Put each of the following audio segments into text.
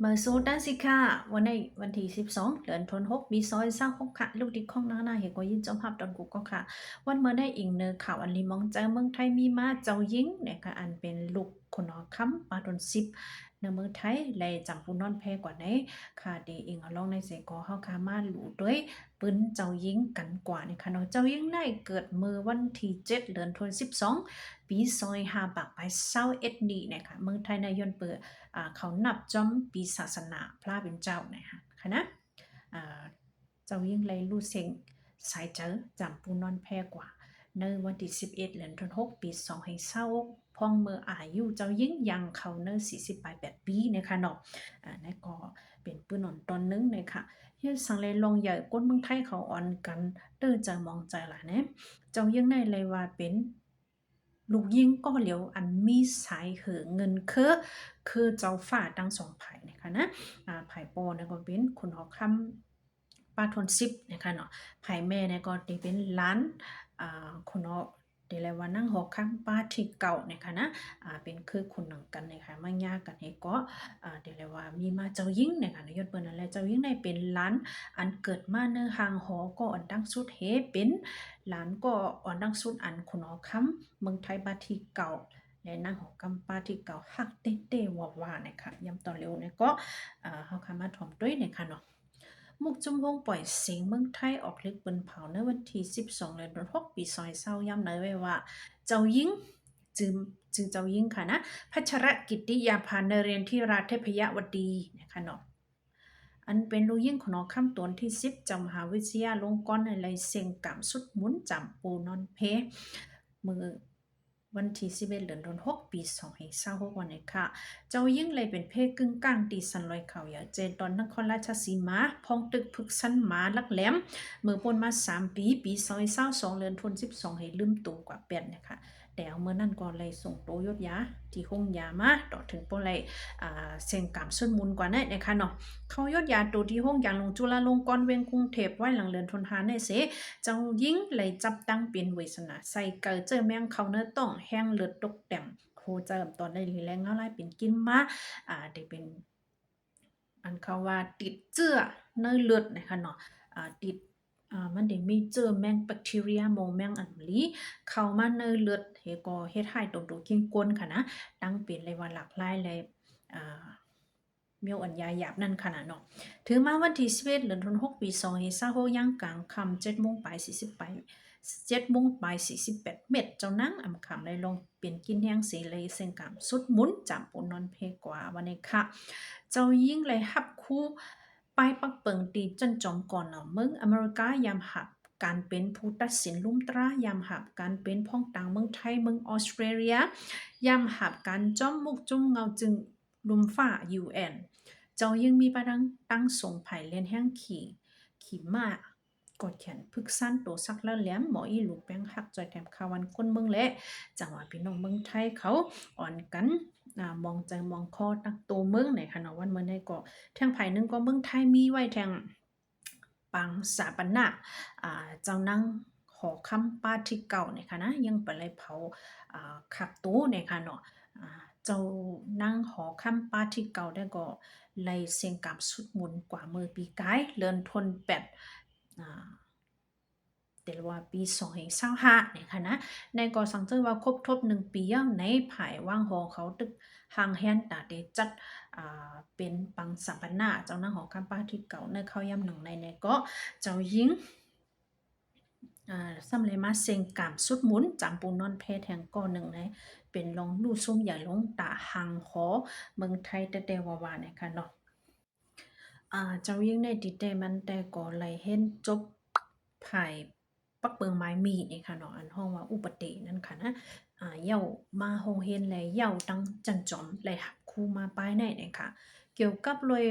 มาสู้ด้านสิค่ะวันในวันที่12เดือนธันวาคมปี2026ค่ะลูกดิกของนาเห็นก็ยินจอมภาพตอนกูก็ค่ะวันเมื่อได้อิงเนอข่าวอันลีมองเจอเมืองไทยมีมาเจ้าหญิงเนี่ยค่ะอันเป็นลูกคนหอคำปาดน10ในเมืองไทยเลยจำผู้นอนแพ้กว่าไหนค่ะดีอิงเอาลองในเสกอเฮาคามาหลูด้วยปืนเจ้าหญิงกันกว่านี่ค่ะเนาะเจ้าหญิงได้เกิดเมื่อวันที่7เดือนธันวาคม12ปี25ปากไป21นี้นะคะเมืองไทยนายนเปิดเขานับจอมปีศาสนาพระเป็นเจ้านะคะคณะเจ้ายิ่งเลยลู่เซงสายเจอจำปูนอนแพ้กว่าในวันที่11เดือนธันวาคมปี2026พ่องเมื่ออายุเจ้ายิ่งยังเขาเนื้อ48ปีนะคะเนาะนั่นก็เป็นปืนนอนตอนนึงเลยค่ะเฮียสังเลยลงใหญ่ก้นเมืองไทยเขาอ่อนกันเตื้อจะมองใจหล่ะเนี่ยเจ้ายิ่งในเลยว่าเป็นลูกยิงก็เหลียวอันมีสายเหอเงินคือเจ้าฝ่าตั้งสองไผ่นะคะนะไผ่ปอเนี่ยก็เป็นคุณหอคำป้าทนซิบนะคะเนาะไผ่แม่เนี่ยก็ได้เป็นล้านคุณหอเดี๋ยวเลยว่านั่งหอคำป้าที่เก่าเนี่ยค่ะนะเป็นคือคุณหนังกันนะคะไม่ยากกันให้ก็เดี๋ยวเลยว่ามีมาเจ้ายิ่งเนี่ยค่ะนายศเปิ้นอะไรเจ้ายิ่งในเป็นล้านอันเกิดมาเนื้อหางหอก็อันตั้งสุดเฮเป็นล้านก็อันตั้งสุดอันคุณหอคำเมืองไทยบ้านที่เก่าและนางของกำปาที่เก่าหักเต้ๆว่านะคะย้ำต่อเร็วเนี่ยก็เฮาคามาถ่อมด้วยเนี่ยค่ะเนาะมุกจุมวงปล่อยเสียงเมืองไทยออกลึกบนเผาในวันที่12เดือน6ปีซอยเศร้าย้ำเลยไว้ว่าเจ้าหญิงจึงเจ้าหญิงค่ะนะพัชรกิติยาภานเรียนที่ราชเทพยวดีนะคะเนาะอันเป็นลูกยิ่งของนอคำตวนที่10จำมหาวิทยาลงกรณ์ในไรเสียงกำสุดหมุนจำปูนอนเพมือวันที่11เดือนธันวาคมปี2026วันนี้ค่ะเจ้ายิ่งเลยเป็นเพศกึ่งกลางตีสันลอยเขาอย่าเจนตอนนครราชสีมาพองตึกพึกสันมาลักแหลมเมื่อปนมา3ปี2022เดือนธันวาคม12ให้ลืมตัวกว่าเป็ดนะคะแต่เอาเมื่อนั้นก่อนเลยส่งโตยศยาที่ห้องยามาต่อถึงปนเลยเสียงกำสุดมุนกว่านั้นนะคะเนาะเขายศยาตัวที่ห้องยาลงจุฬาลงกรณ์เวียงกรุงเทพไว้หลังเรือนทนหาในเสเจ้ายิ่งเลยจับตั้งเป็นเวสนาใส่เกอเจอแมงเขาเนื้อต้องแห้งเลือดตกแต่งโคเจิมตอนได้รีแรงอะไรเป็นกินมาได้เป็นอันเขาว่าติดเจื้อเนื้อเลือดนะคะเนาะติดมันได้มีเจอแมงแบคทีเรียโมแมงอันลีเข้ามาในเลือดเฮก็เฮ็ดให้ตรงๆกินก้นค่ะนะตั้งเป็นเลยว่าหลากหลายเลยเมียวอันยาหยาบนั่นขนาดเนาะถือมาวันที่11เดือนธันวาคมปี2026ย่างกลางค่ำ7:00นไป48เม็ดเจ้านางอำคำได้ลงเปลี่ยนกินแห้งสีเลยเส้นกามสุดหมุนจำปนนอนเพกว่าวันนี้ค่ะเจ้ายิ่งเลยฮับคู่ไปปักเปิงตีจนจอมก่อนเนาะเมืองอเมริกายามหับการเป็นผู้ตัดสินลุ่มตรายามหับการเป็นพ้องต่างเมืองไทยเมืองออสเตรเลียยามหับการจ้อมมุกจุ้มเงาจึงลุมฝ้า UN เจ้ายังมีประดังตั้งส่งไผ่เลียนแห้งขี่มากดแขนพึกสั้นตัวซักแล้วแหลมหมออีลูกแป้งหักจอยแถมขาวันก้นเมืองและจังหวะพี่น้องเมืองไทยเขาอ่อนกันมองใจมองคอตักตัวเมืองไหนค่ะเนาะวันเมื่อในก็แทงไผ่นึงก็เมืองไทยมีไว้แทงปังสาปันนะเจ้านั่งหอคำป้าที่เก่าเนี่ยค่ะนะยังไปเลยเผาขับตู้เนี่ยค่ะเนาะเจ้านั่งหอคำป้าที่เก่าได้ก็ไล่เสียงกับสุดหมุนกว่ามือปีกายเลินทนแปดแต่ว่าปี2025เนี่ยค่ะนะในก่อสังเจอว่าครบทบ1 ปีย่างในภายว่างหอเขาตึกหางแฮนตาเดจัดเป็นปังสัมปนาเจ้าหน้าหอคำป้าที่เก่าในเข้าย่ำหนังในก็เจ้าหญิงสำเลยมาเซงกามสุดหมุนจำปูนอนเพแทงก้อหนึ่งนะเป็นลองลู่ส้มใหญ่ลงตาหังหอเมืองไทยแต่วาเนี่ยค่ะเนาะเจ้ายิ่งในดิเดมันแต่ก่อไหลเห็นจบภายปักเปิงไม้มีนี่ค่ะเนาะอันห้องว่าอุปเตนั่นค่ะนะเย่ามาโฮงเฮนแลเย่าตั้งจันจอมไหลหับคู่มาป้ายในเนี่ยค่ะเกี่ยวกับเลย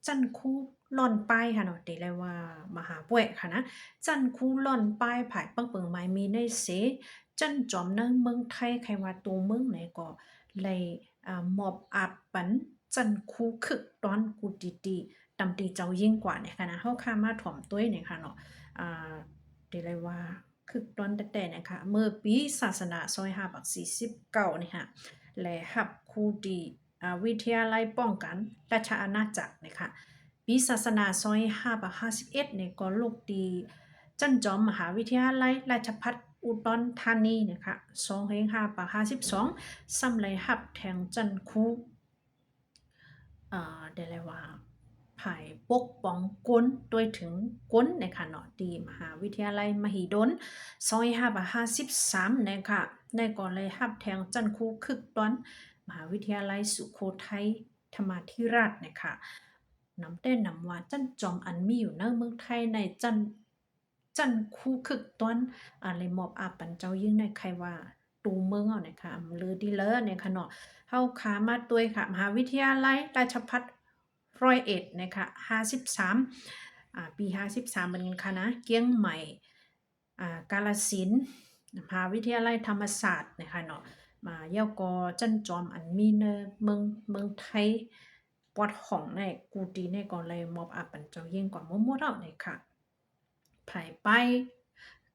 จันคู่ล่อนป้ายค่ะเนาะเดเลยว่ามหาป่วยค่ะนะจันคู่ล่อนป้ายภายปักเปิงไม้มีในเสจันจอมในเมืองไทยใครว่าตัวเมืองไหนก็เลยมอบอับปันจันคู่คึกตอนกูดีๆตำตีเจ้ายิ่งกว่าเนี่ยค่ะนะเฮาค่ามาถ่อมตัวเนี่ยค่ะเนาะเดี๋ยวเลยว่าคึกตอนแต่ๆนะคะเมื่อปีศาสนาซอย5บัก49นี่ค่ะและหับคู่ดี วิทยาลัยป้องกันราชอาณาจักรนะคะปีศาสนาซอย551เนี่ยก็ลูกดีจันจอมมหาวิทยาลัยราชภัฏอุดรธานีนะคะ2552ซ้ำเลยหับแทงจันคูเดี๋ยวเลยว่าภายปกป้องก้นด้วยถึงก้นนะคะเนาะดีมหาวิทยาลัยมหิดล2553นะคะในก่อนเลยหับแทงจันคูคึกตอนมหาวิทยาลัยสุโขทัยธรรมาธิราชนะคะน้ำเต้นนำว่าจันจอมอันมีอยู่ในเมืองไทยในจันคูคึกตอนอะไรมอบอาปันเจ้ายิ่งในใครว่าตูเมืองเอานะคะลือดีเลอเนี่ยค่ะเนาะเฮาขามาตัวยค่ะมหาวิทยาลัยราชภัฏ101นะคะ53ปี53เหมือนกันค่ะนะเกียงใหม่กาฬสินธุ์มหาวิทยาลัยธรรมศาสตร์นะคะเนาะมาเย่ากอจันจอมอันมีเนเมืองไทยปอดของในกูตีในก่อนเลยมอบอับปันเจ้ายิ่งกว่ามั่วๆเอาเนี่ยค่ะภายไป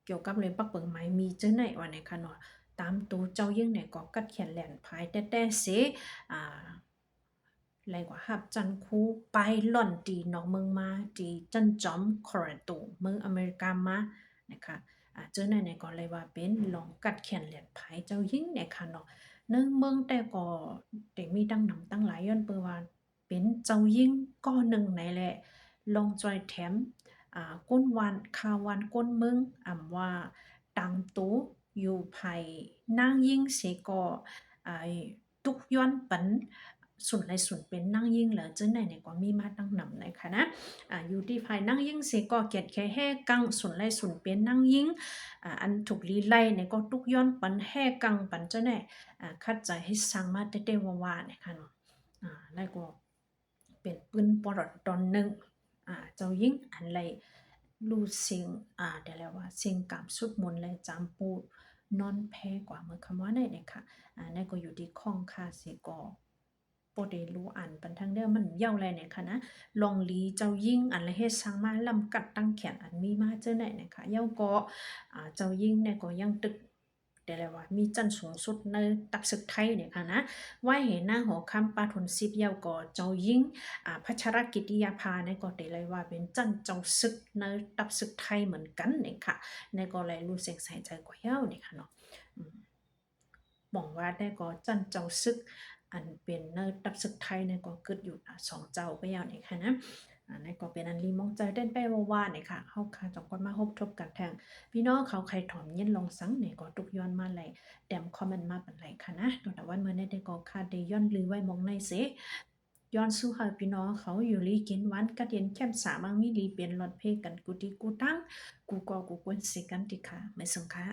เกี่ยวกับเรื่องปักเปิงไม้มีเจ้าไหนวะเนี่ยค่ะเนาะตามตัวเจ้ายิ่งเนี่ยก็กัดเขียนแหลนภายแต่เสแรงกว่าหับจันคูไปหล่อนตีนอกเมืองมาตีจันจอมคอร์ตูเมืองอเมริกามานะคะเจอในก็เลยว่าเป็นลองกัดเขียนเหรียญไพ่เจ้ายิ่งเนี่ยค่ะเนาะเนื่องเมืองแต่ก็แต่มีตั้งนำตั้งหลายย้อนเปิดว่าเป็นเจ้ายิ่งก็หนึ่งในแหละลองจอยแถมก้นวันคาวันก้นเมืองว่าตังตูอยู่ไผ่นางยิ่งเสก็ตุกย้อนปันส่วนไรส่วนเป็นนั่งยิ่งเหลือเจ้าไหนเนี่ยก็มีมาตั้งนำเลยค่ะนะอยู่ที่ภายนั่งยิ่งเสก็เกียรติแค่แห่กังส่วนไรส่วนเป็นนั่งยิ่งอันถูกลีไลเนี่ยก็ตุกย้อนปันแห่กังปันเจ้าไหนคัดใจให้สั่งมาเต้ๆว่าๆเนี่ยค่ะเนาะแล้วก็เป็นปืนปลอดตอนหนึ่งเจ้ายิ่งอันไรรู้เสียงเดี๋ยวแล้วว่าเสียงกามสุดมนเลยจำปูนอนแพ้กว่าเมื่อคำว่าได้เนี่ยค่ะนั่นก็อยู่ที่ข้องค่าเสก็ปอได้รู้อ่านปันทั้งเด้อมันเย่าไรเนี่ยค่ะนะลองลีเจ้ายิ่งอันละเฮ็ดสั่งมาลำกัดตั้งแขนอันมีมาเจ้าไหนเนี่ยค่ะเย่าก็เจ้ายิ่งเนี่ยก็ยังตึกแต่แล้วว่ามีจันสูงสุดในตักศึกไทยเนี่ยค่ะนะว่าเห็นหน้าหอคำปาทนซิบเย่าก็เจ้ายิ่งพัชรกิติยาภาเนี่ยก็ได้เลยว่าเป็นจันเจ้าศึกในตับศึกไทยเหมือนกันเนี่ยค่ะในก็เลยรู้เสียงใส่ใจกว่าเย่าเนี่ยค่ะเนาะบอกว่าได้ก็จันเจ้าซึกอันเป็นเนตับซึกไทยเนี่ยก็เกิดอยู่สองเจ้าไปอย่างนี้ค่ะนะนั่นก็เป็นอันรีมองใจเต้นไปว่าเนี่ยค่ะเขาค่ะจองกันมาพบทบกันแทงพี่น้องเขาใครถอมเย็นลองสังเนี่ยก็ตุกย้อนมาไหลแดมคอมเมนต์มาเป็นไรค่ะนะแต่วันเมื่อได้ก็ค่ะได้ย้อนลือไว้มองในเสย้อนสู้หาพี่น้องเขาอยู่ลีกินวันกระเดียนแคมสามังมีลีเปลี่ยนหลอดเพกันกูดีกูตั้งกูกอกูกวนสิกันติค่ะไม่สงค่ะ